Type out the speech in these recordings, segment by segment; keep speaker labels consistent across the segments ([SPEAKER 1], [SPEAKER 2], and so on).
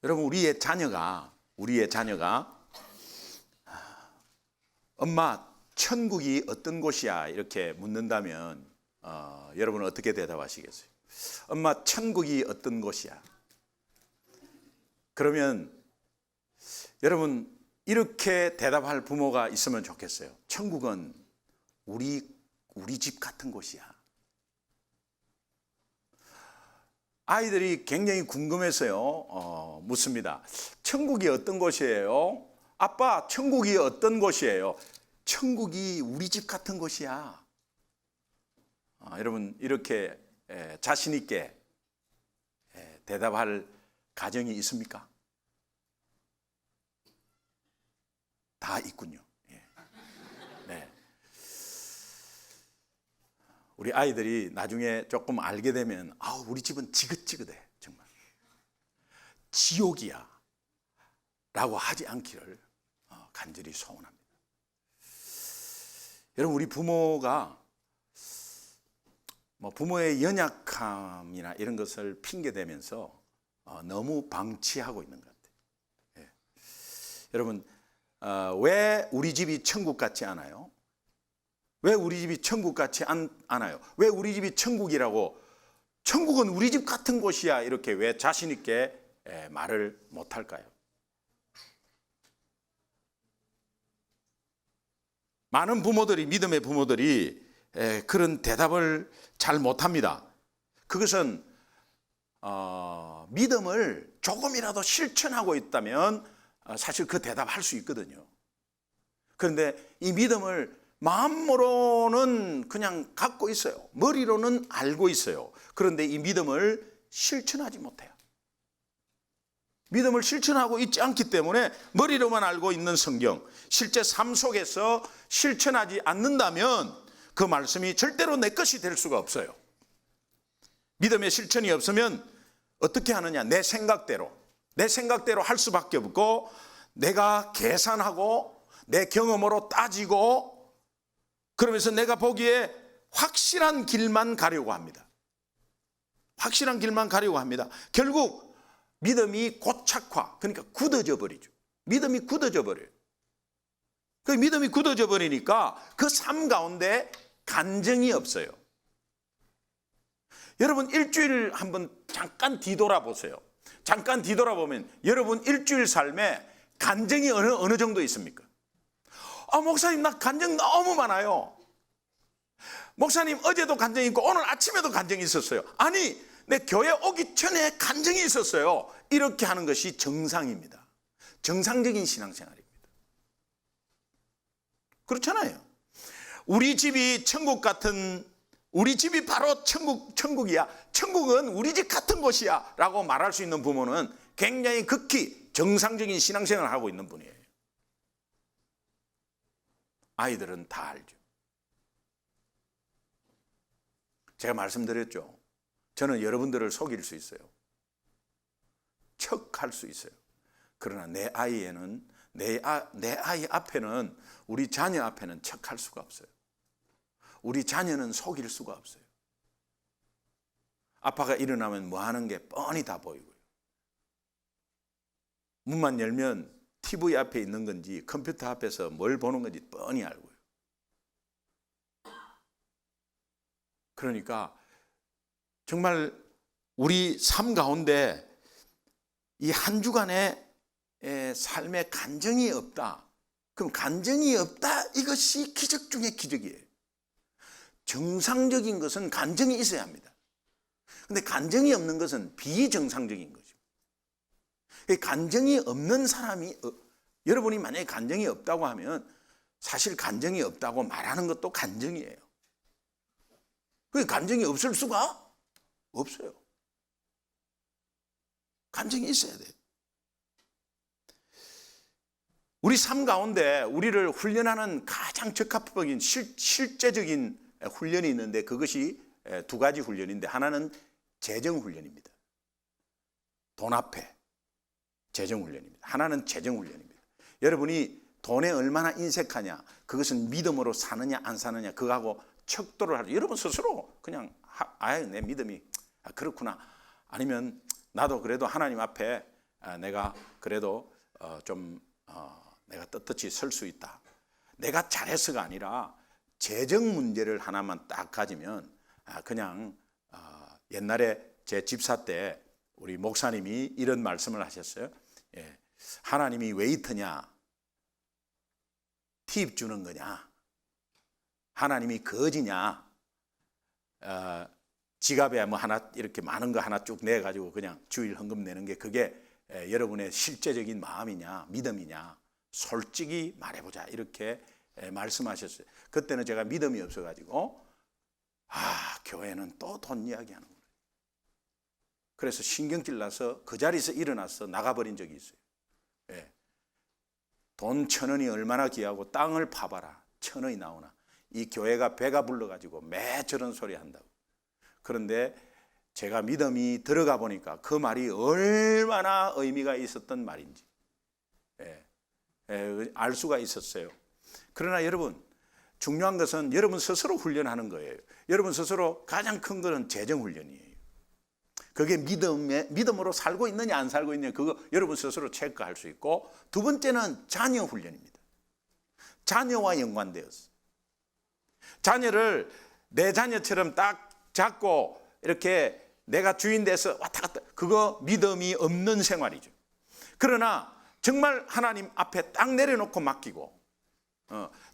[SPEAKER 1] 여러분, 우리의 자녀가 엄마, 천국이 어떤 곳이야? 이렇게 묻는다면 여러분은 어떻게 대답하시겠어요? 엄마, 천국이 어떤 곳이야? 그러면 여러분, 이렇게 대답할 부모가 있으면 좋겠어요. 천국은 우리 집 같은 곳이야. 아이들이 굉장히 궁금해서요, 묻습니다. 천국이 어떤 곳이에요? 아빠, 천국이 어떤 곳이에요? 천국이 우리 집 같은 곳이야. 여러분, 이렇게 자신 있게 대답할 가정이 있습니까? 다 있군요. 네. 우리 아이들이 나중에 조금 알게 되면 우리 집은 지긋지긋해, 정말 지옥이야 라고 하지 않기를 간절히 소원합니다. 여러분, 우리 부모가 부모의 연약함이나 이런 것을 핑계대면서 너무 방치하고 있는 것 같아요. 여러분, 왜 우리 집이 천국 같지 않아요? 왜 우리 집이 천국 같지 않아요? 왜 우리 집이 천국이라고, 천국은 우리 집 같은 곳이야, 이렇게 왜 자신 있게 말을 못할까요? 많은 부모들이, 믿음의 부모들이 그런 대답을 잘 못합니다. 그것은 믿음을 조금이라도 실천하고 있다면 사실 그 대답할 수 있거든요. 그런데 이 믿음을 마음으로는 그냥 갖고 있어요. 머리로는 알고 있어요. 그런데 이 믿음을 실천하지 못해요. 믿음을 실천하고 있지 않기 때문에 머리로만 알고 있는 성경, 실제 삶 속에서 실천하지 않는다면 그 말씀이 절대로 내 것이 될 수가 없어요. 믿음의 실천이 없으면 어떻게 하느냐? 내 생각대로 할 수밖에 없고, 내가 계산하고 내 경험으로 따지고, 그러면서 내가 보기에 확실한 길만 가려고 합니다. 확실한 길만 가려고 합니다. 결국 믿음이 고착화, 그러니까 굳어져 버리죠. 믿음이 굳어져 버려요. 그 믿음이 굳어져 버리니까 그 삶 가운데 간증이 없어요. 여러분, 일주일 한번 잠깐 뒤돌아보세요. 잠깐 뒤돌아보면 여러분 일주일 삶에 간증이 어느 정도 있습니까? 목사님, 나 간증 너무 많아요. 목사님, 어제도 간증이 있고 오늘 아침에도 간증이 있었어요. 아니, 내 교회 오기 전에 간증이 있었어요. 이렇게 하는 것이 정상입니다. 정상적인 신앙생활입니다. 그렇잖아요. 우리 집이 천국 같은, 우리 집이 바로 천국이야, 천국은 우리 집 같은 곳이야 라고 말할 수 있는 부모는 굉장히 극히 정상적인 신앙생활을 하고 있는 분이에요. 아이들은 다 알죠. 제가 말씀드렸죠. 저는 여러분들을 속일 수 있어요. 척할 수 있어요. 그러나 내 아이에는, 내 아이 앞에는, 우리 자녀 앞에는 척할 수가 없어요. 우리 자녀는 속일 수가 없어요. 아빠가 일어나면 뭐 하는 게 뻔히 다 보이고요. 문만 열면 TV 앞에 있는 건지 컴퓨터 앞에서 뭘 보는 건지 뻔히 알고요. 그러니까 정말 우리 삶 가운데 이 한 주간의 삶의 간증이 없다. 그럼 간증이 없다, 이것이 기적 중의 기적이에요. 정상적인 것은 간증이 있어야 합니다. 그런데 간증이 없는 것은 비정상적인 거죠. 간증이 없는 사람이, 여러분이 만약에 간증이 없다고 하면 사실 간증이 없다고 말하는 것도 간증이에요. 그 간증이 없을 수가 없어요. 간증이 있어야 돼요. 우리 삶 가운데 우리를 훈련하는 가장 적합적인 실제적인 훈련이 있는데, 그것이 두 가지 훈련인데, 하나는 재정훈련입니다. 돈 앞에 재정훈련입니다. 하나는 재정훈련입니다. 여러분이 돈에 얼마나 인색하냐, 그것은 믿음으로 사느냐 안 사느냐, 그거하고 척도를 하죠. 여러분 스스로 그냥 내 믿음이 그렇구나, 아니면 나도 그래도 하나님 앞에 내가 그래도 내가 떳떳이 설 수 있다. 내가 잘해서가 아니라 재정 문제를 하나만 딱 가지면 그냥 옛날에 제 집사 때 우리 목사님이 이런 말씀을 하셨어요. 하나님이 웨이터냐, 팁 주는 거냐, 하나님이 거지냐, 지갑에 뭐 하나 이렇게 많은 거 하나 쭉 내 가지고 그냥 주일 헌금 내는 게 그게 여러분의 실제적인 마음이냐, 믿음이냐, 솔직히 말해보자, 이렇게 말씀하셨어요. 그때는 제가 믿음이 없어 가지고 교회는 또 돈 이야기하는 거예요. 그래서 신경질 나서 그 자리에서 일어나서 나가버린 적이 있어요. 돈 1,000원이 얼마나 귀하고 땅을 파봐라 1,000원이 나오나. 이 교회가 배가 불러가지고 매 저런 소리 한다고. 그런데 제가 믿음이 들어가 보니까 그 말이 얼마나 의미가 있었던 말인지 알 수가 있었어요. 그러나 여러분, 중요한 것은 여러분 스스로 훈련하는 거예요. 여러분 스스로 가장 큰 것은 재정 훈련이에요. 그게 믿음으로 살고 있느냐 안 살고 있느냐, 그거 여러분 스스로 체크할 수 있고, 두 번째는 자녀 훈련입니다. 자녀와 연관되어서 자녀를 내 자녀처럼 딱 잡고 이렇게 내가 주인 돼서 왔다 갔다, 그거 믿음이 없는 생활이죠. 그러나 정말 하나님 앞에 딱 내려놓고 맡기고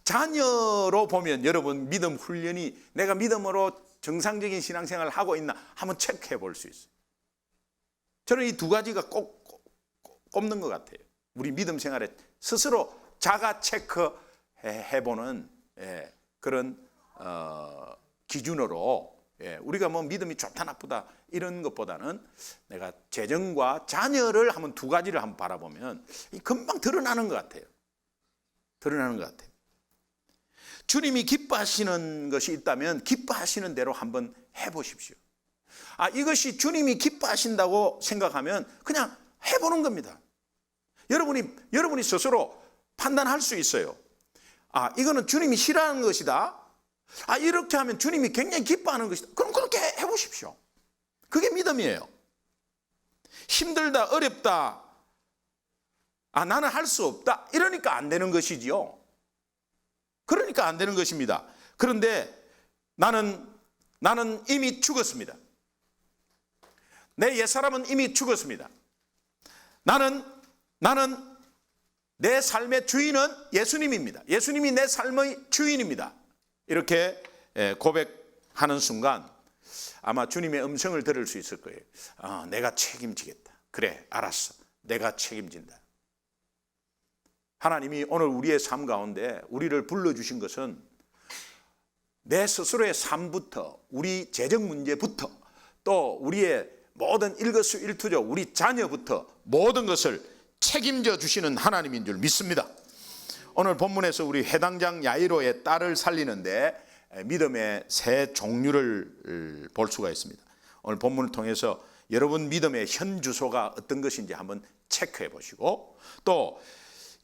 [SPEAKER 1] 자녀로 보면 여러분 믿음 훈련이, 내가 믿음으로 정상적인 신앙생활을 하고 있나 한번 체크해 볼 수 있어요. 저는 이 두 가지가 꼭 꼽는 것 같아요. 우리 믿음 생활에 스스로 자가 체크해보는 그런 기준으로 우리가 뭐 믿음이 좋다 나쁘다 이런 것보다는 내가 재정과 자녀를 한번 두 가지를 한번 바라보면 금방 드러나는 것 같아요. 드러나는 것 같아요. 주님이 기뻐하시는 것이 있다면 기뻐하시는 대로 한번 해보십시오. 이것이 주님이 기뻐하신다고 생각하면 그냥 해보는 겁니다. 여러분이 스스로 판단할 수 있어요. 이거는 주님이 싫어하는 것이다. 이렇게 하면 주님이 굉장히 기뻐하는 것이다. 그럼 그렇게 해보십시오. 그게 믿음이에요. 힘들다, 어렵다, 나는 할 수 없다, 이러니까 안 되는 것이지요. 그러니까 안 되는 것입니다. 그런데 나는 이미 죽었습니다. 내 옛사람은 이미 죽었습니다. 나는 내 삶의 주인은 예수님입니다. 예수님이 내 삶의 주인입니다. 이렇게 고백하는 순간 아마 주님의 음성을 들을 수 있을 거예요. 내가 책임지겠다. 그래, 알았어. 내가 책임진다. 하나님이 오늘 우리의 삶 가운데 우리를 불러주신 것은 내 스스로의 삶부터, 우리 재정 문제부터, 또 우리의 모든 일거수일투족, 우리 자녀부터 모든 것을 책임져 주시는 하나님인 줄 믿습니다. 오늘 본문에서 우리 회당장 야이로의 딸을 살리는데 믿음의 세 종류를 볼 수가 있습니다. 오늘 본문을 통해서 여러분 믿음의 현 주소가 어떤 것인지 한번 체크해 보시고, 또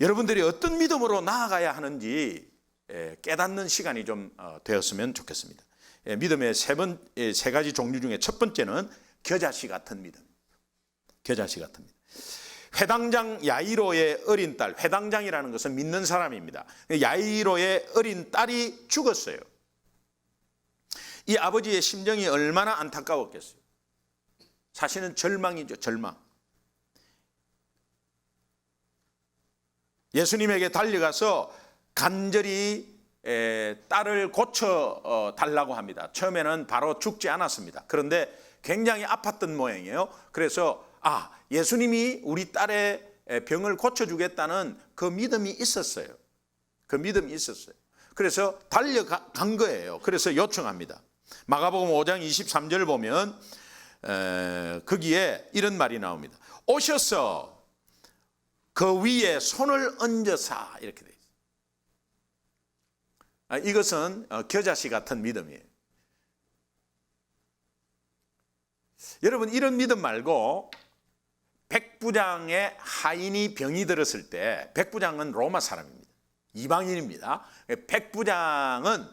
[SPEAKER 1] 여러분들이 어떤 믿음으로 나아가야 하는지 깨닫는 시간이 좀 되었으면 좋겠습니다. 믿음의 세 가지 종류 중에 첫 번째는 겨자씨 같은 믿음. 겨자씨 같은 믿음. 회당장 야이로의 어린 딸, 회당장이라는 것은 믿는 사람입니다. 야이로의 어린 딸이 죽었어요. 이 아버지의 심정이 얼마나 안타까웠겠어요. 사실은 절망이죠, 절망. 예수님에게 달려가서 간절히 딸을 고쳐 달라고 합니다. 처음에는 바로 죽지 않았습니다. 그런데 굉장히 아팠던 모양이에요. 그래서 예수님이 우리 딸의 병을 고쳐주겠다는 그 믿음이 있었어요. 그 믿음이 있었어요. 그래서 달려간 거예요. 그래서 요청합니다. 마가복음 5장 23절 보면 거기에 이런 말이 나옵니다. 오셔서 그 위에 손을 얹어사, 이렇게 돼 있어요. 이것은 겨자씨 같은 믿음이에요. 여러분, 이런 믿음 말고 백부장의 하인이 병이 들었을 때, 백부장은 로마 사람입니다. 이방인입니다. 백부장은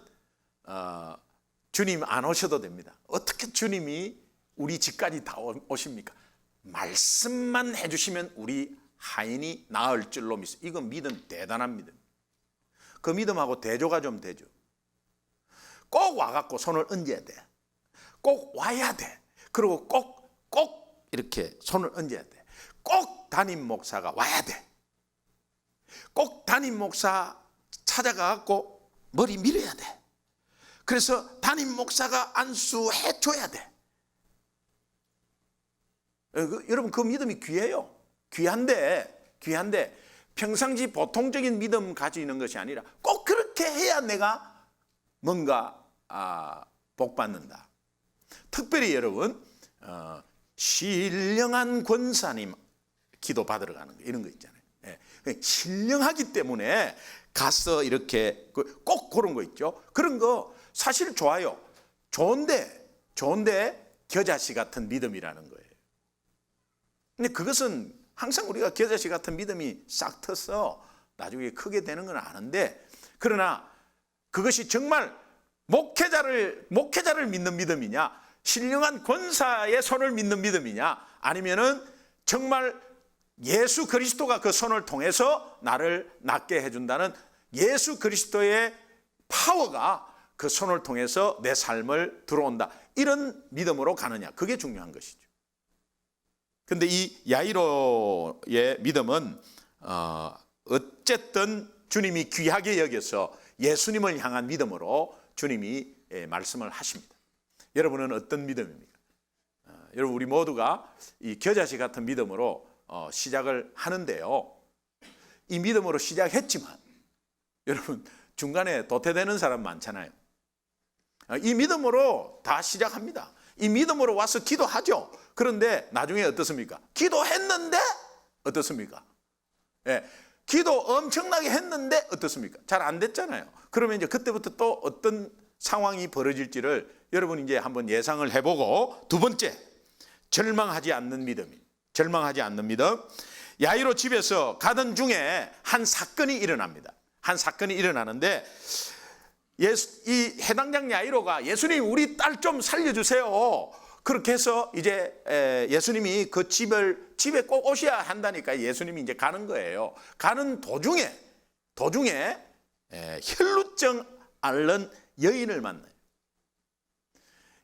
[SPEAKER 1] 주님 안 오셔도 됩니다. 어떻게 주님이 우리 집까지 다 오십니까? 말씀만 해주시면 우리 하인이 나을 줄로 믿어. 이건 믿음, 대단한 믿음. 그 믿음하고 대조가 좀 되죠. 꼭 와갖고 손을 얹어야 돼. 꼭 와야 돼. 그리고 꼭 이렇게 손을 얹어야 돼. 꼭 담임 목사가 와야 돼. 꼭 담임 목사 찾아가갖고 머리 밀어야 돼. 그래서 담임 목사가 안수해 줘야 돼. 여러분, 그 믿음이 귀해요. 귀한데 평상시 보통적인 믿음 가지고 있는 것이 아니라 꼭 그렇게 해야 내가 뭔가 복 받는다. 특별히 여러분, 신령한 권사님 기도 받으러 가는 거, 이런 거 있잖아요. 신령하기 때문에 가서 이렇게 꼭 그런 거 있죠. 그런 거 사실 좋아요. 좋은데 겨자씨 같은 믿음이라는 거예요. 근데 그것은 항상 우리가 겨자씨 같은 믿음이 싹 터서 나중에 크게 되는 건 아는데, 그러나 그것이 정말 목회자를 믿는 믿음이냐, 신령한 권사의 손을 믿는 믿음이냐, 아니면은 정말 예수 그리스도가 그 손을 통해서 나를 낫게 해준다는 예수 그리스도의 파워가 그 손을 통해서 내 삶을 들어온다, 이런 믿음으로 가느냐, 그게 중요한 것이죠. 근데 이 야이로의 믿음은 어쨌든 주님이 귀하게 여겨서 예수님을 향한 믿음으로 주님이 말씀을 하십니다. 여러분은 어떤 믿음입니까? 여러분, 우리 모두가 이 겨자씨 같은 믿음으로 시작을 하는데요, 이 믿음으로 시작했지만 여러분, 중간에 도태되는 사람 많잖아요. 이 믿음으로 다 시작합니다. 이 믿음으로 와서 기도하죠. 그런데 나중에 어떻습니까? 기도했는데 어떻습니까? 기도 엄청나게 했는데 어떻습니까? 잘 안 됐잖아요. 그러면 이제 그때부터 또 어떤 상황이 벌어질지를 여러분 이제 한번 예상을 해보고, 두 번째, 절망하지 않는 믿음입니다. 절망하지 않는 믿음. 야이로 집에서 가던 중에 한 사건이 일어납니다. 한 사건이 일어나는데, 이 해당장 야이로가 예수님, 우리 딸 좀 살려주세요. 그렇게 해서 이제 예수님이 그 집에 꼭 오셔야 한다니까 예수님이 이제 가는 거예요. 가는 도중에 혈루증 앓는 여인을 만나요.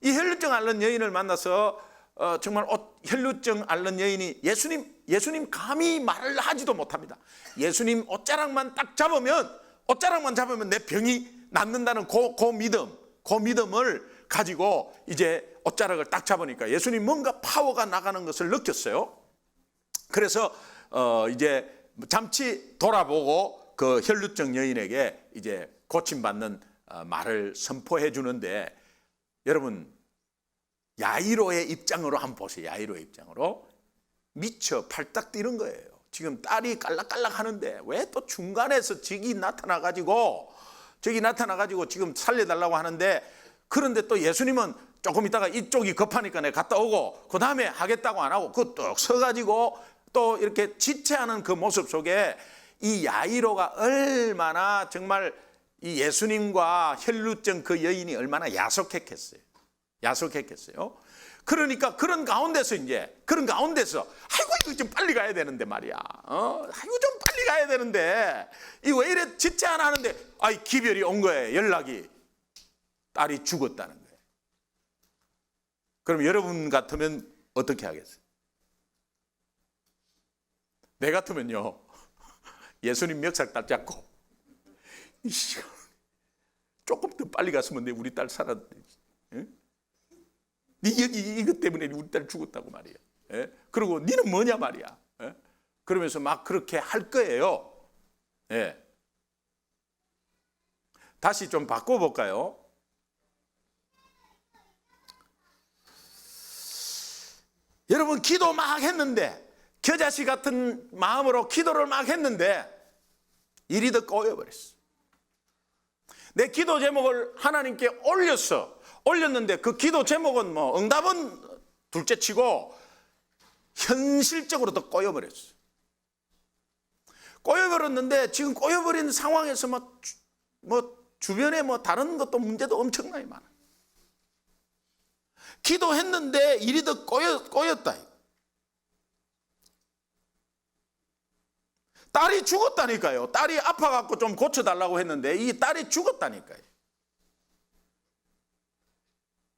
[SPEAKER 1] 이 혈루증 앓는 여인을 만나서 정말 혈루증 앓는 여인이 예수님 감히 말을 하지도 못합니다. 예수님 옷자락만 잡으면 내 병이 낫는다는 그 믿음을 가지고 이제 옷자락을 딱 잡으니까 예수님 뭔가 파워가 나가는 것을 느꼈어요. 그래서 이제 잠시 돌아보고 그 혈루증 여인에게 이제 고침받는 말을 선포해 주는데, 여러분, 야이로의 입장으로 한번 보세요. 야이로의 입장으로 미쳐 팔딱 뛰는 거예요. 지금 딸이 깔락깔락 하는데 왜 또 중간에서 적이 나타나가지고 지금 살려달라고 하는데, 그런데 또 예수님은 조금 있다가 이쪽이 급하니까 내가 갔다 오고 그 다음에 하겠다고 안 하고 그 뚝 서가지고 또 이렇게 지체하는 그 모습 속에 이 야이로가 얼마나 정말 이 예수님과 혈루증 그 여인이 얼마나 야속했겠어요. 그러니까 그런 가운데서 아이고 이거 좀 빨리 가야 되는데 말이야. 아이고 좀 빨리 가야 되는데 이 왜 이래 지체 안 하는데, 기별이 온 거예요. 연락이. 딸이 죽었다는 거예요. 그럼 여러분 같으면 어떻게 하겠어요? 내 같으면요, 예수님 멱살 딱 잡고 조금 더 빨리 갔으면 내 우리 딸 살았는데, 이것 때문에 우리 딸 죽었다고 말이야. 그리고 니는 뭐냐 말이야. 그러면서 막 그렇게 할 거예요. 다시 좀 바꿔볼까요? 여러분, 기도 막 했는데, 겨자씨 같은 마음으로 기도를 막 했는데 일이 더 꼬여버렸어. 내 기도 제목을 하나님께 올렸는데 그 기도 제목은 응답은 둘째치고 현실적으로 더 꼬여버렸어. 꼬여버렸는데 지금 꼬여버린 상황에서 주변에 다른 것도 문제도 엄청나게 많아. 기도했는데 일이 더 꼬였다. 딸이 죽었다니까요. 딸이 아파갖고 좀 고쳐달라고 했는데 이 딸이 죽었다니까요.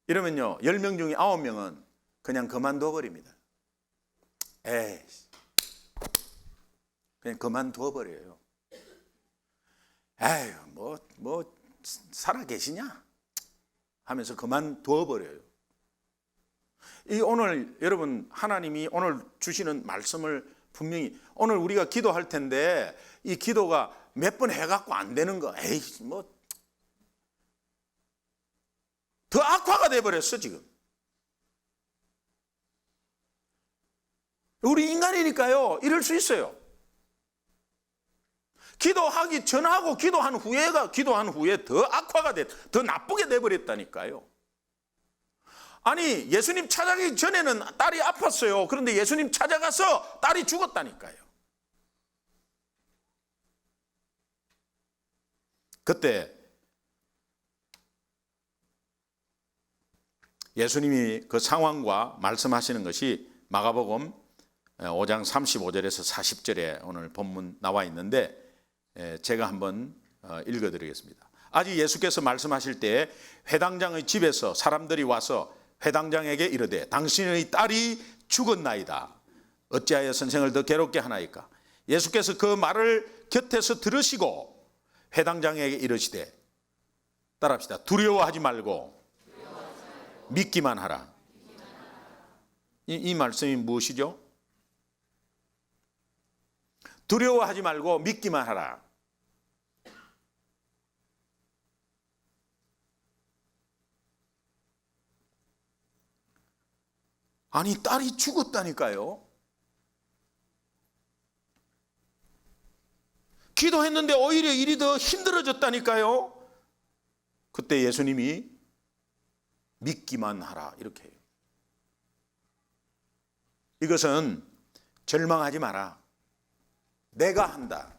[SPEAKER 1] 이러면요 10명 중에 9명은 그냥 그만둬 버립니다. 에이, 그냥 그만둬 버려요. 에휴, 뭐 살아 계시냐 하면서 그만둬 버려요. 이 오늘 여러분 하나님이 오늘 주시는 말씀을 분명히 오늘 우리가 기도할 텐데 이 기도가 몇 번 해갖고 안 되는 거, 에이 뭐 더 악화가 돼버렸어 지금. 우리 인간이니까요 이럴 수 있어요. 기도하기 전하고 기도한 후에 더 악화가 더 나쁘게 돼버렸다니까요. 아니 예수님 찾아가기 전에는 딸이 아팠어요. 그런데 예수님 찾아가서 딸이 죽었다니까요. 그때 예수님이 그 상황과 말씀하시는 것이 마가복음 5장 35절에서 40절에 오늘 본문 나와 있는데 제가 한번 읽어드리겠습니다. 아직 예수께서 말씀하실 때 회당장의 집에서 사람들이 와서 회당장에게 이르되 당신의 딸이 죽었나이다. 어찌하여 선생을 더 괴롭게 하나이까? 예수께서 그 말을 곁에서 들으시고 회당장에게 이르시되 따라합시다. 두려워하지 말고 믿기만 하라. 이 말씀이 무엇이죠? 두려워하지 말고 믿기만 하라. 아니 딸이 죽었다니까요. 기도했는데 오히려 일이 더 힘들어졌다니까요. 그때 예수님이 믿기만 하라 이렇게 해요. 이것은 절망하지 마라. 내가 한다.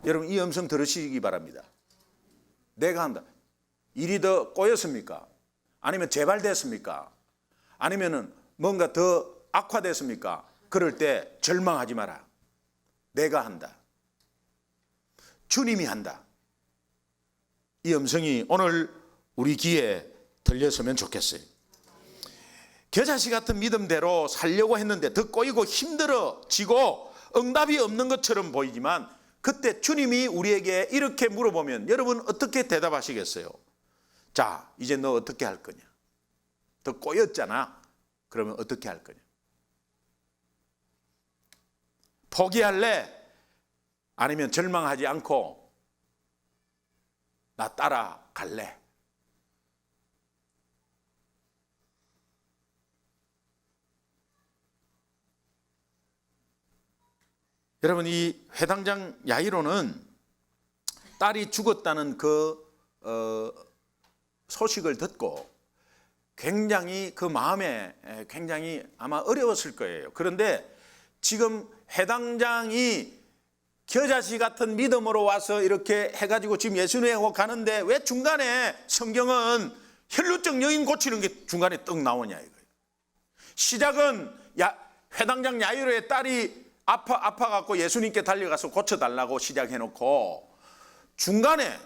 [SPEAKER 1] 여러분 이 음성 들으시기 바랍니다. 내가 한다. 일이 더 꼬였습니까? 아니면 재발됐습니까? 아니면은 뭔가 더 악화됐습니까? 그럴 때 절망하지 마라. 내가 한다. 주님이 한다. 이 음성이 오늘 우리 귀에 들렸으면 좋겠어요. 겨자씨 같은 믿음대로 살려고 했는데 더 꼬이고 힘들어지고 응답이 없는 것처럼 보이지만 그때 주님이 우리에게 이렇게 물어보면 여러분 어떻게 대답하시겠어요? 자, 이제 너 어떻게 할 거냐? 더 꼬였잖아. 그러면 어떻게 할 거냐? 포기할래? 아니면 절망하지 않고 나 따라갈래? 여러분 이 회당장 야이로는 딸이 죽었다는 그 소식을 듣고 굉장히 그 마음에 굉장히 아마 어려웠을 거예요. 그런데 지금 회당장이 겨자씨 같은 믿음으로 와서 이렇게 해가지고 지금 예수님하고 가는데 왜 중간에 성경은 혈루증 여인 고치는 게 중간에 떡 나오냐 이거예요. 시작은 회당장 야이로의 딸이 아파갖고 예수님께 달려가서 고쳐달라고 시작해놓고 중간에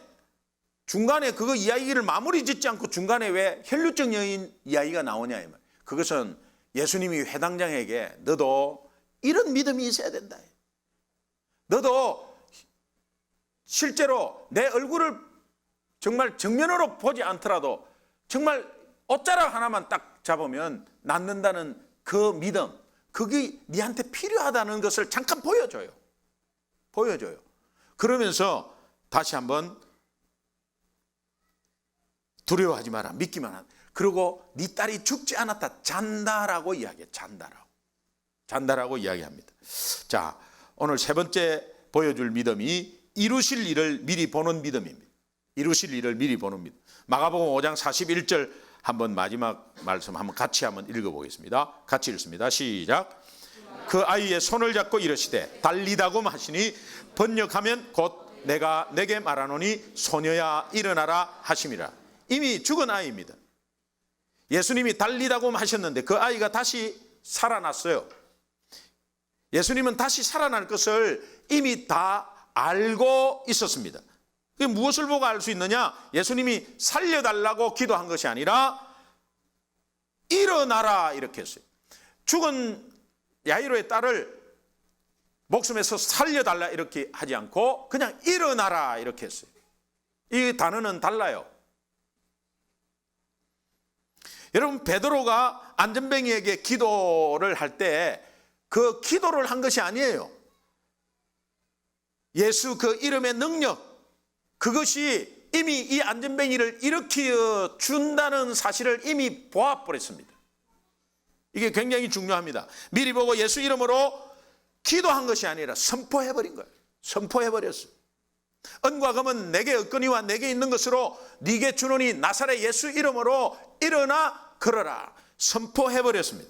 [SPEAKER 1] 그거 이야기를 마무리 짓지 않고 중간에 왜 혈루증 여인 이야기가 나오냐 이 말. 그것은 예수님이 회당장에게 너도 이런 믿음이 있어야 된다. 너도 실제로 내 얼굴을 정말 정면으로 보지 않더라도 정말 옷자락 하나만 딱 잡으면 낫는다는 그 믿음, 그게 네한테 필요하다는 것을 잠깐 보여줘요. 그러면서 다시 한번 두려워하지 마라. 믿기만 하라. 그리고 네 딸이 죽지 않았다. 잔다라고 이야기해. 잔다라고 이야기합니다. 자, 오늘 세 번째 보여줄 믿음이 이루실 일을 미리 보는 믿음입니다. 이루실 일을 미리 보는 믿음. 마가복음 5장 41절 한번 마지막 말씀 한번 같이 한번 읽어보겠습니다. 같이 읽습니다. 시작. 그 아이의 손을 잡고 이르시되 달리다고 하시니 번역하면 곧 내가 내게 말하노니 소녀야 일어나라 하심이라. 이미 죽은 아이입니다. 예수님이 달리다고 하셨는데 그 아이가 다시 살아났어요. 예수님은 다시 살아날 것을 이미 다 알고 있었습니다. 무엇을 보고 알 수 있느냐? 예수님이 살려달라고 기도한 것이 아니라 일어나라 이렇게 했어요. 죽은 야이로의 딸을 목숨에서 살려달라 이렇게 하지 않고 그냥 일어나라 이렇게 했어요. 이 단어는 달라요. 여러분, 베드로가 안전뱅이에게 기도를 할 때 그 기도를 한 것이 아니에요. 예수 그 이름의 능력, 그것이 이미 이 안전뱅이를 일으켜 준다는 사실을 이미 보아버렸습니다. 이게 굉장히 중요합니다. 미리 보고 예수 이름으로 기도한 것이 아니라 선포해버린 거예요. 선포해버렸어요. 은과 금은 내게 없거니와 내게 있는 것으로 네게 주노니 나사렛 예수 이름으로 일어나 걸어라. 선포해버렸습니다.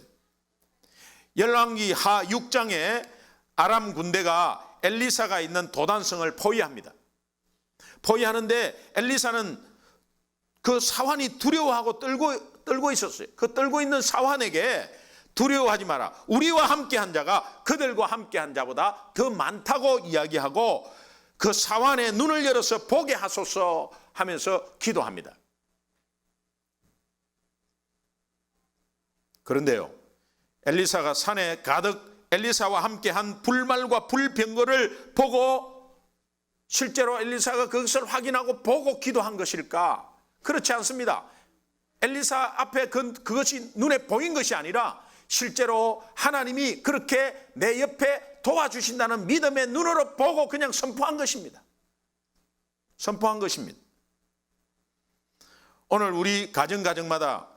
[SPEAKER 1] 열왕기 하 6장에 아람 군대가 엘리사가 있는 도단성을 포위합니다. 포위하는데 엘리사는 그 사환이 두려워하고 떨고 있었어요. 그 떨고 있는 사환에게 두려워하지 마라. 우리와 함께한 자가 그들과 함께한 자보다 더 많다고 이야기하고 그 사환의 눈을 열어서 보게 하소서 하면서 기도합니다. 그런데요, 엘리사가 산에 가득 엘리사와 함께한 불말과 불병거를 보고 실제로 엘리사가 그것을 확인하고 보고 기도한 것일까? 그렇지 않습니다. 엘리사 앞에 그것이 눈에 보인 것이 아니라 실제로 하나님이 그렇게 내 옆에 도와주신다는 믿음의 눈으로 보고 그냥 선포한 것입니다. 선포한 것입니다. 오늘 우리 가정마다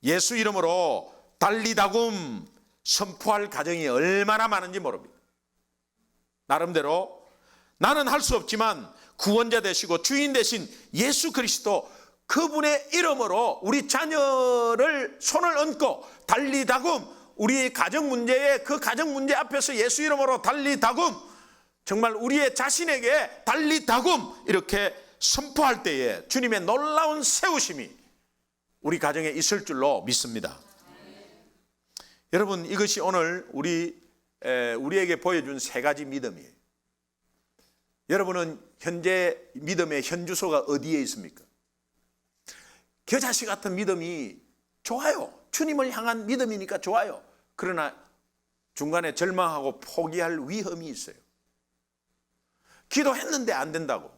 [SPEAKER 1] 예수 이름으로 달리다굼 선포할 가정이 얼마나 많은지 모릅니다. 나름대로 나는 할 수 없지만 구원자 되시고 주인 되신 예수 그리스도 그분의 이름으로 우리 자녀를 손을 얹고 달리다굼, 우리 가정 문제에 그 가정 문제 앞에서 예수 이름으로 달리다굼, 정말 우리의 자신에게 달리다굼 이렇게 선포할 때에 주님의 놀라운 세우심이 우리 가정에 있을 줄로 믿습니다. 여러분, 이것이 오늘 우리에게 보여준 세 가지 믿음이에요. 여러분은 현재 믿음의 현주소가 어디에 있습니까? 겨자씨 같은 믿음이 좋아요. 주님을 향한 믿음이니까 좋아요. 그러나 중간에 절망하고 포기할 위험이 있어요. 기도했는데 안 된다고,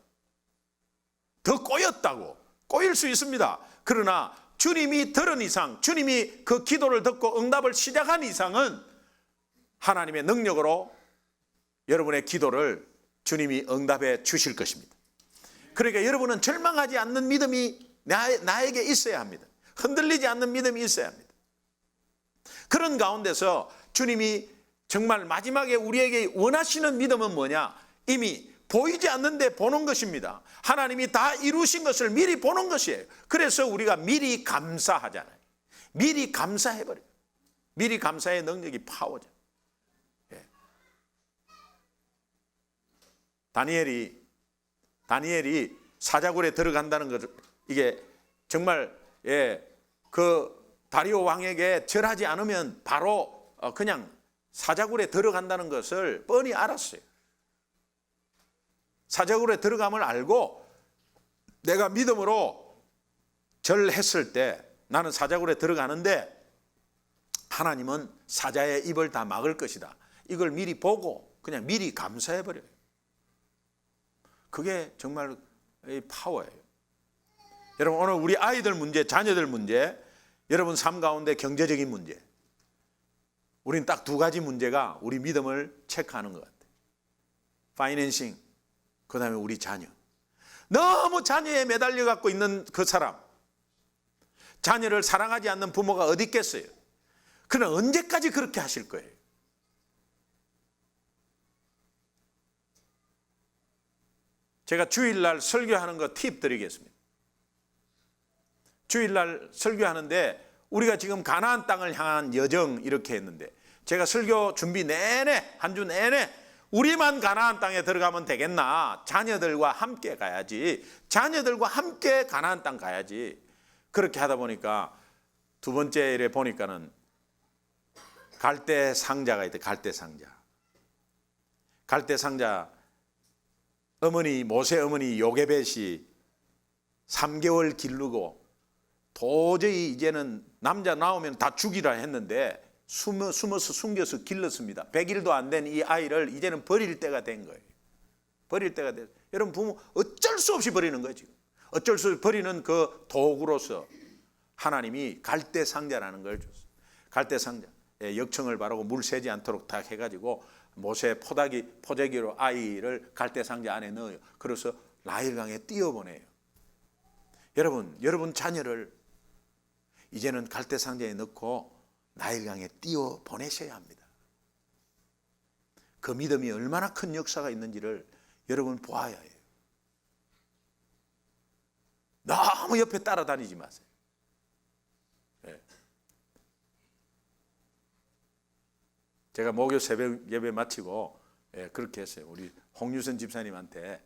[SPEAKER 1] 더 꼬였다고, 꼬일 수 있습니다. 그러나 주님이 들은 이상, 주님이 그 기도를 듣고 응답을 시작한 이상은 하나님의 능력으로 여러분의 기도를 주님이 응답해 주실 것입니다. 그러니까 여러분은 절망하지 않는 믿음이 나에게 있어야 합니다. 흔들리지 않는 믿음이 있어야 합니다. 그런 가운데서 주님이 정말 마지막에 우리에게 원하시는 믿음은 뭐냐? 이미 보이지 않는데 보는 것입니다. 하나님이 다 이루신 것을 미리 보는 것이에요. 그래서 우리가 미리 감사하잖아요. 미리 감사해버려요. 미리 감사의 능력이 파워죠. 예. 다니엘이 사자굴에 들어간다는 것, 이게 정말 그 다리오 왕에게 절하지 않으면 바로 그냥 사자굴에 들어간다는 것을 뻔히 알았어요. 사자굴에 들어감을 알고 내가 믿음으로 절했을 때 나는 사자굴에 들어가는데 하나님은 사자의 입을 다 막을 것이다. 이걸 미리 보고 그냥 미리 감사해버려요. 그게 정말 파워예요. 여러분, 오늘 우리 아이들 문제, 자녀들 문제, 여러분 삶 가운데 경제적인 문제, 우리는 딱 두 가지 문제가 우리 믿음을 체크하는 것 같아요. 파이낸싱, 그 다음에 우리 자녀. 너무 자녀에 매달려 갖고 있는 그 사람, 자녀를 사랑하지 않는 부모가 어디 있겠어요? 그러나 언제까지 그렇게 하실 거예요? 제가 주일날 설교하는 거 팁 드리겠습니다. 주일날 설교하는데 우리가 지금 가나안 땅을 향한 여정 이렇게 했는데 제가 설교 준비 내내, 한 주 내내 우리만 가나안 땅에 들어가면 되겠나? 자녀들과 함께 가야지. 자녀들과 함께 가나안 땅 가야지. 그렇게 하다 보니까 두 번째 일에 보니까는 갈대 상자가 있대. 갈대 상자. 갈대 상자 어머니 모세 어머니 요게벳이 3개월 기르고 도저히 이제는 남자 나오면 다 죽이라 했는데 숨어서 숨겨서 길렀습니다. 100일도 안 된 이 아이를 이제는 버릴 때가 된 거예요. 버릴 때가 됐어요. 여러분 부모 어쩔 수 없이 버리는 거예요. 지금 어쩔 수 없이 버리는 그 도구로서 하나님이 갈대 상자라는 걸 줬어요. 갈대 상자, 역청을 바르고 물 새지 않도록 다 해가지고 모세 포대기로 아이를 갈대 상자 안에 넣어요. 그래서 나일강에 띄워보내요. 여러분 자녀를 이제는 갈대 상자에 넣고 나일강에 띄워 보내셔야 합니다. 그 믿음이 얼마나 큰 역사가 있는지를 여러분 보아야 해요. 너무 옆에 따라다니지 마세요. 네. 제가 목요 새벽 예배 마치고 그렇게 했어요. 우리 홍유선 집사님한테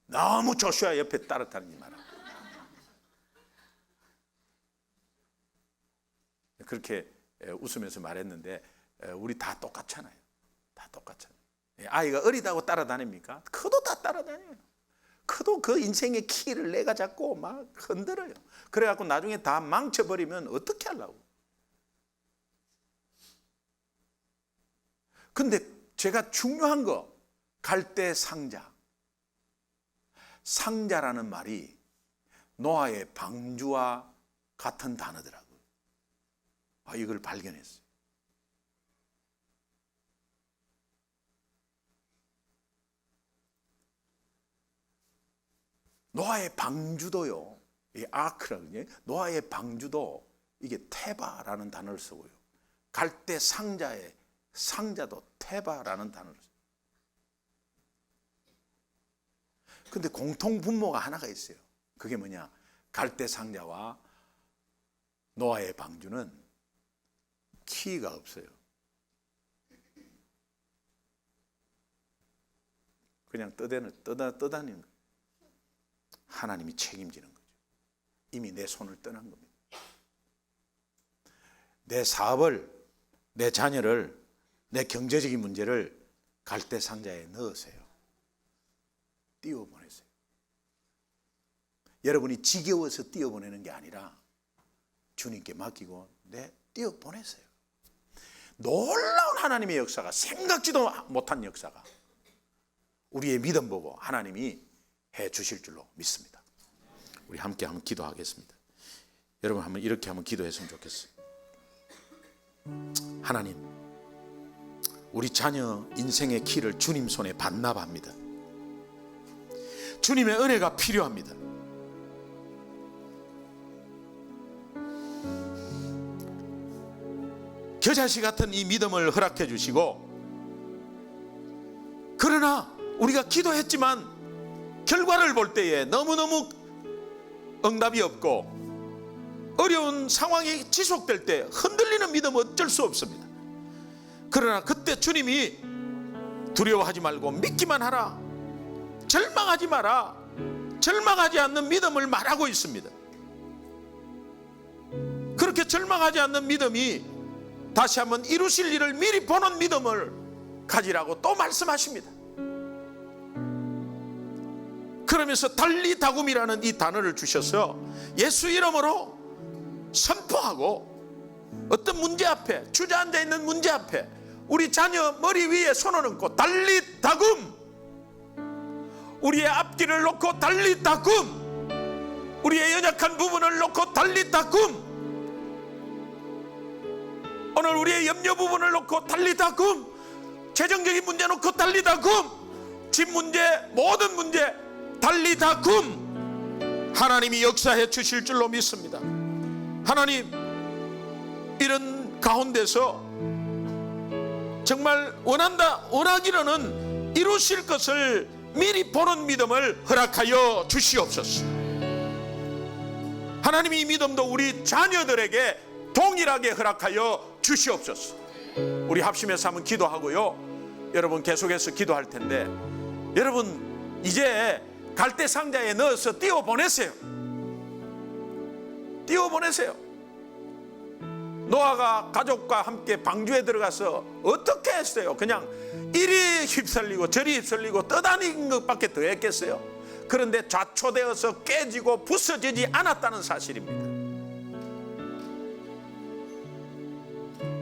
[SPEAKER 1] 너무 조슈아 옆에 따라다니지 마라. 그렇게 웃으면서 말했는데 우리 다 똑같잖아요. 다 똑같잖아요. 아이가 어리다고 따라다닙니까? 커도 다 따라다녀요. 커도 그 인생의 키를 내가 잡고 막 흔들어요. 그래갖고 나중에 다 망쳐버리면 어떻게 하려고. 근데 제가 중요한 거 갈대 상자. 상자라는 말이 노아의 방주와 같은 단어더라고요. 이걸 발견했어요. 노아의 방주도요, 이 아크라거든요. 노아의 방주도 이게 테바라는 단어를 쓰고요. 갈대 상자의 상자도 테바라는 단어를 써요. 근데 공통 분모가 하나가 있어요. 그게 뭐냐? 갈대 상자와 노아의 방주는 키가 없어요. 그냥 떠다니는 거예요. 하나님이 책임지는 거죠. 이미 내 손을 떠난 겁니다. 내 사업을, 내 자녀를, 내 경제적인 문제를 갈대 상자에 넣으세요. 띄워보내세요. 여러분이 지겨워서 띄워보내는 게 아니라 주님께 맡기고 띄워보내세요. 놀라운 하나님의 역사가, 생각지도 못한 역사가 우리의 믿음 보고 하나님이 해 주실 줄로 믿습니다. 우리 함께 한번 기도하겠습니다. 여러분 한번 이렇게 한번 기도했으면 좋겠어요. 하나님, 우리 자녀 인생의 키를 주님 손에 반납합니다. 주님의 은혜가 필요합니다. 겨자씨 같은 이 믿음을 허락해 주시고, 그러나 우리가 기도했지만 결과를 볼 때에 너무너무 응답이 없고 어려운 상황이 지속될 때 흔들리는 믿음은 어쩔 수 없습니다. 그러나 그때 주님이 두려워하지 말고 믿기만 하라, 절망하지 마라, 절망하지 않는 믿음을 말하고 있습니다. 그렇게 절망하지 않는 믿음이 다시 한번 이루실 일을 미리 보는 믿음을 가지라고 또 말씀하십니다. 그러면서 달리다굼이라는 이 단어를 주셔서 예수 이름으로 선포하고, 어떤 문제 앞에, 주저앉아 있는 문제 앞에 우리 자녀 머리 위에 손을 얹고 달리다굼, 우리의 앞길을 놓고 달리다굼, 우리의 연약한 부분을 놓고 달리다굼, 오늘 우리의 염려 부분을 놓고 달리다굼, 재정적인 문제 놓고 달리다굼, 집 문제, 모든 문제 달리다굼, 하나님이 역사해 주실 줄로 믿습니다. 하나님, 이런 가운데서 정말 원하기로는 이루실 것을 미리 보는 믿음을 허락하여 주시옵소서. 하나님, 이 믿음도 우리 자녀들에게 동일하게 허락하여 주시옵소서. 우리 합심해서 한번 기도하고요, 여러분 계속해서 기도할 텐데, 여러분 이제 갈대 상자에 넣어서 띄워보내세요. 띄워보내세요. 노아가 가족과 함께 방주에 들어가서 어떻게 했어요? 그냥 이리 휩쓸리고 저리 휩쓸리고 떠다니는 것밖에 더 했겠어요? 그런데 좌초되어서 깨지고 부서지지 않았다는 사실입니다.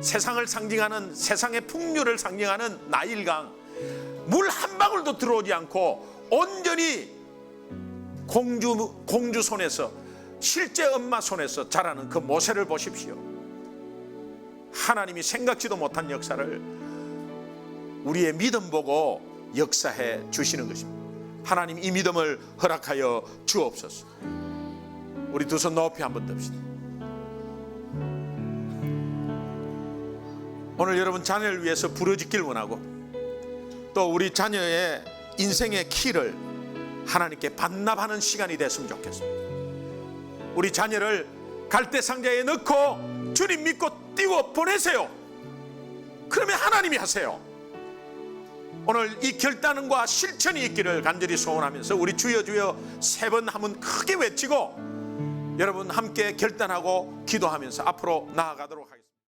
[SPEAKER 1] 세상을 상징하는, 세상의 풍류를 상징하는 나일강, 물 한 방울도 들어오지 않고 온전히 공주 손에서, 실제 엄마 손에서 자라는 그 모세를 보십시오. 하나님이 생각지도 못한 역사를 우리의 믿음 보고 역사해 주시는 것입니다. 하나님, 이 믿음을 허락하여 주옵소서. 우리 두 손 높이 한번 듭시다. 오늘 여러분 자녀를 위해서 부르짖길 원하고, 또 우리 자녀의 인생의 키를 하나님께 반납하는 시간이 됐으면 좋겠습니다. 우리 자녀를 갈대상자에 넣고 주님 믿고 띄워 보내세요. 그러면 하나님이 하세요. 오늘 이 결단과 실천이 있기를 간절히 소원하면서 우리 주여 주여 3번 한번 크게 외치고 여러분 함께 결단하고 기도하면서 앞으로 나아가도록 하겠습니다.